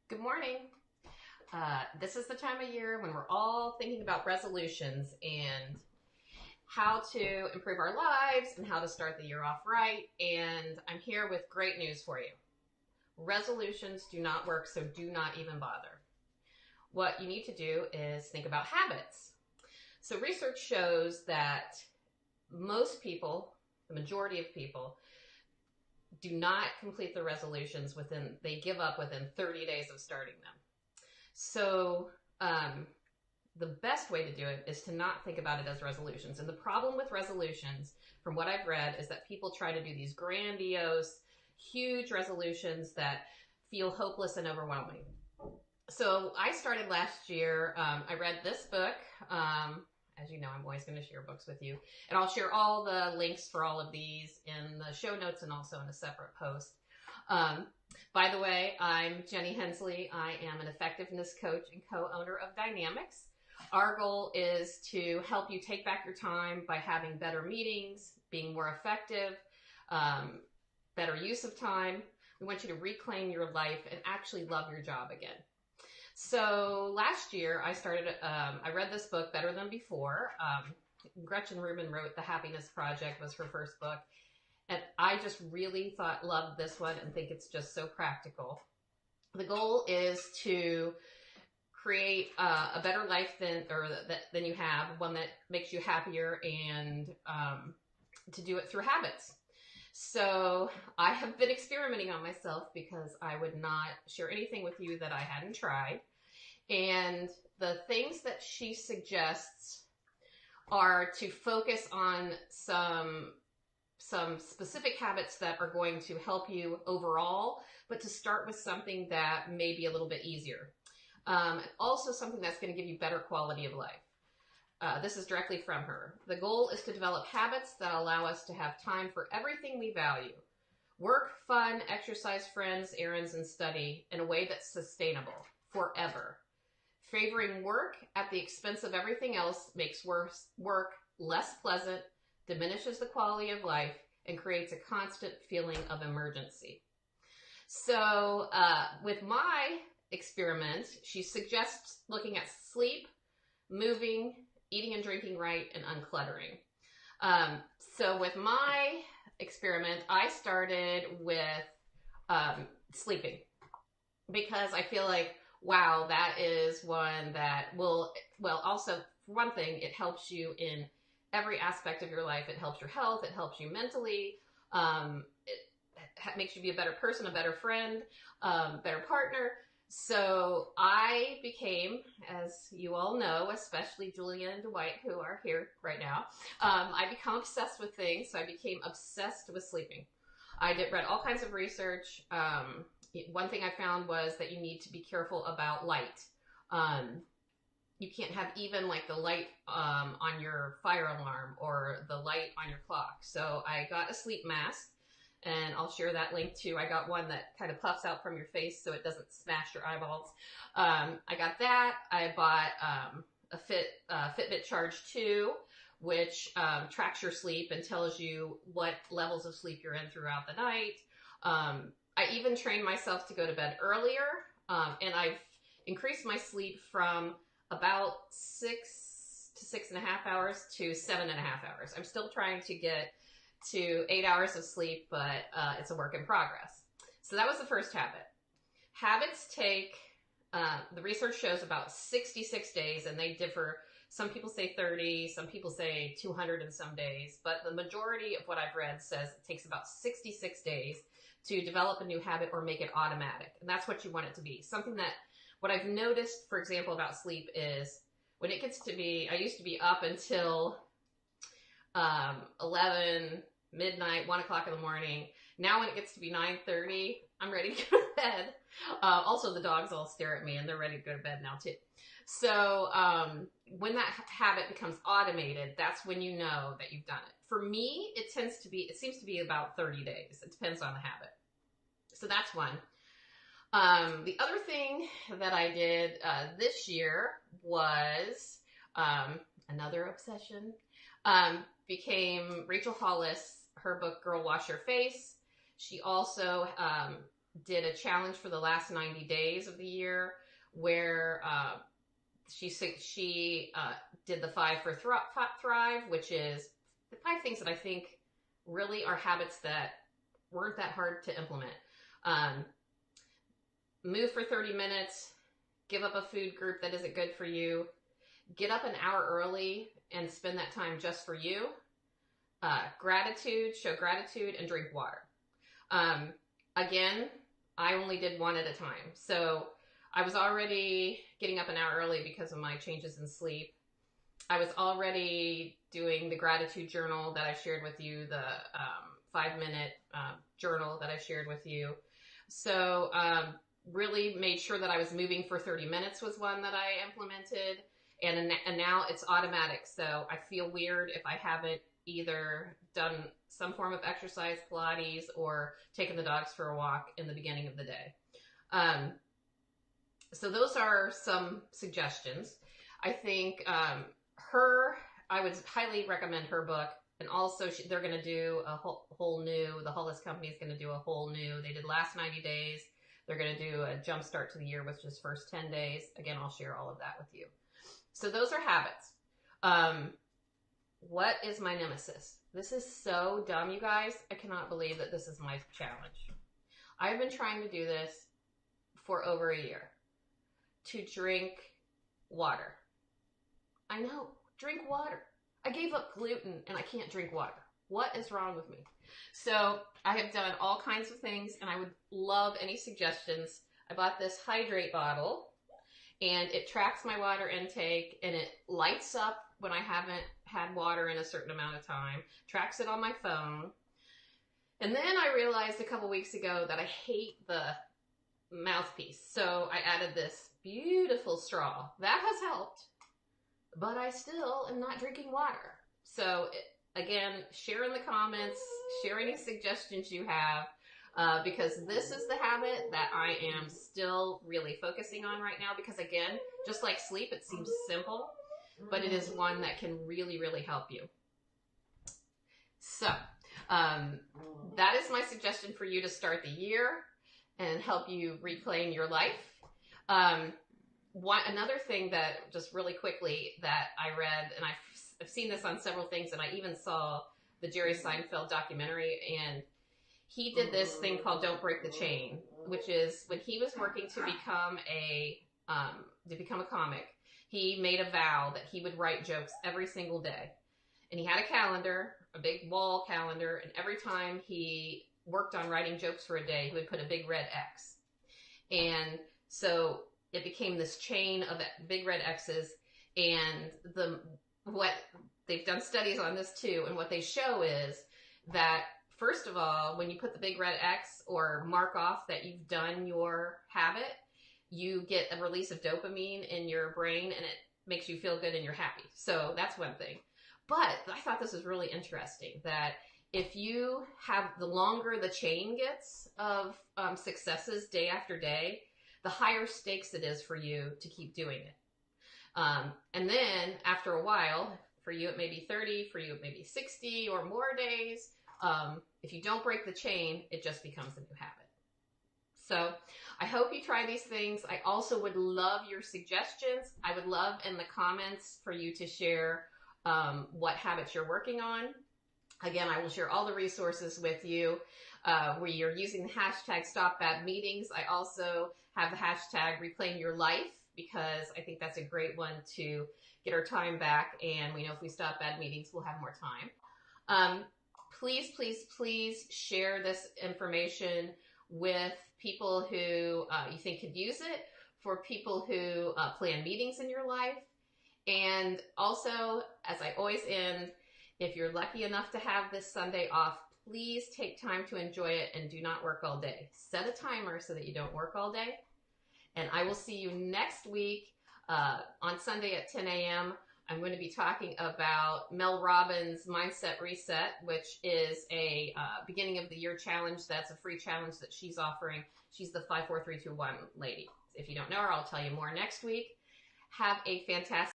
Good morning. This is the time of year when we're all thinking about resolutions and how to improve our lives and how to start the year off right. And I'm here with great news for you. Resolutions do not work, so do not even bother. What you need to do is think about habits. So research shows that most people, the majority of people, do not complete their resolutions they give up within 30 days of starting them. So the best way to do it is to not think about it as resolutions. And the problem with resolutions, from what I've read, is that people try to do these grandiose, huge resolutions that feel hopeless and overwhelming. So I started last year. I read this book. As you know, I'm always going to share books with you. And I'll share all the links for all of these in the show notes and also in a separate post. By the way, I'm Jenny Hensley. I am an effectiveness coach and co-owner of Dynamics. Our goal is to help you take back your time by having better meetings, being more effective, better use of time. We want you to reclaim your life and actually love your job again. So last year I read this book, Better Than Before. Gretchen Rubin wrote The Happiness Project, was her first book. And I just really loved this one and think it's just so practical. The goal is to create a better life than you have, one that makes you happier, and to do it through habits. So I have been experimenting on myself because I would not share anything with you that I hadn't tried. And the things that she suggests are to focus on some specific habits that are going to help you overall, but to start with something that may be a little bit easier. Also something that's going to give you better quality of life. This is directly from her. The goal is to develop habits that allow us to have time for everything we value. Work, fun, exercise, friends, errands, and study in a way that's sustainable forever. Favoring work at the expense of everything else makes work less pleasant, diminishes the quality of life, and creates a constant feeling of emergency. So with my experiment, she suggests looking at sleep, moving, eating and drinking right, and uncluttering. So with my experiment, I started with sleeping, because I feel like, wow, that is one that also, for one thing, it helps you in every aspect of your life. It helps your health. It helps you mentally. It makes you be a better person, a better friend, better partner. So I became, as you all know, especially Julia and Dwight, who are here right now, I become obsessed with things. So I became obsessed with sleeping. I read all kinds of research. One thing I found was that you need to be careful about light. You can't have even like the light on your fire alarm or the light on your clock. So I got a sleep mask, and I'll share that link too. I got one that kind of puffs out from your face so it doesn't smash your eyeballs. I got that. I bought a Fitbit Charge 2, which tracks your sleep and tells you what levels of sleep you're in throughout the night. I even trained myself to go to bed earlier, and I've increased my sleep from about 6 to 6.5 hours to 7.5 hours. I'm still trying to get to 8 hours of sleep, but it's a work in progress. So that was the first habit. Habits take, the research shows, about 66 days, and they differ. Some people say 30, some people say 200 and some days, but the majority of what I've read says it takes about 66 days to develop a new habit or make it automatic. And that's what you want it to be. Something that, what I've noticed, for example, about sleep is when it gets to be, I used to be up until 11, midnight, 1 o'clock in the morning. Now when it gets to be 9:30, I'm ready to go to bed. Also, the dogs all stare at me and they're ready to go to bed now too. So when that habit becomes automated, that's when you know that you've done it. For me, it seems to be about 30 days. It depends on the habit. So that's one. The other thing that I did this year was another obsession. Became Rachel Hollis, her book, Girl Wash Your Face. She also did a challenge for the last 90 days of the year where she did the 5 for Thrive, which is the 5 things that I think really are habits that weren't that hard to implement. Move for 30 minutes, give up a food group that isn't good for you, get up an hour early and spend that time just for you. Gratitude, show gratitude, and drink water. Again, I only did one at a time. So I was already getting up an hour early because of my changes in sleep. I was already doing the gratitude journal that I shared with you, the 5-minute journal that I shared with you. So really made sure that I was moving for 30 minutes was one that I implemented. And now it's automatic. So I feel weird if I haven't either done some form of exercise, Pilates, or taken the dogs for a walk in the beginning of the day. So those are some suggestions. I think I would highly recommend her book. And also they're going to do a whole new, the Hollis Company is going to do a whole new, they did last 90 days. They're going to do a jump start to the year, which is first 10 days. Again, I'll share all of that with you. So those are habits. What is my nemesis? This is so dumb, you guys. I cannot believe that this is my challenge. I've been trying to do this for over a year. To drink water. I know, drink water. I gave up gluten and I can't drink water. What is wrong with me? So I have done all kinds of things and I would love any suggestions. I bought this hydrate bottle and it tracks my water intake and it lights up when I haven't had water in a certain amount of time, tracks it on my phone. And then I realized a couple weeks ago that I hate the mouthpiece. So I added this beautiful straw. That has helped, but I still am not drinking water. So again, share in the comments, share any suggestions you have, because this is the habit that I am still really focusing on right now, because again, just like sleep, it seems simple, but it is one that can really, really help you. So that is my suggestion for you to start the year and help you reclaim your life. Another thing that just really quickly that I read, and I've seen this on several things, and I even saw the Jerry Seinfeld documentary, and he did this thing called Don't Break the Chain, which is when he was working to become a comic, he made a vow that he would write jokes every single day. And he had a calendar, a big wall calendar, and every time he worked on writing jokes for a day, he would put a big red X. And so it became this chain of big red X's, and what they've done studies on this too, and what they show is that first of all, when you put the big red X or mark off that you've done your habit, you get a release of dopamine in your brain and it makes you feel good and you're happy. So that's one thing. But I thought this was really interesting that if you have, the longer the chain gets of successes day after day, the higher stakes it is for you to keep doing it. And then after a while, for you it may be 30, for you it may be 60 or more days. If you don't break the chain, it just becomes a new habit. So I hope you try these things. I also would love your suggestions. I would love in the comments for you to share what habits you're working on. Again, I will share all the resources with you where you're using the hashtag #StopBadMeetings. I also have the hashtag Reclaim Your Life, because I think that's a great one to get our time back. And we know if we stop bad meetings, we'll have more time. Please, please, please share this information with people who you think could use it, for people who plan meetings in your life. And also, as I always end, if you're lucky enough to have this Sunday off, please take time to enjoy it and do not work all day. Set a timer so that you don't work all day. And I will see you next week on Sunday at 10 a.m. I'm going to be talking about Mel Robbins' Mindset Reset, which is a beginning of the year challenge. That's a free challenge that she's offering. She's the 5-4-3-2-1 lady. If you don't know her, I'll tell you more next week. Have a fantastic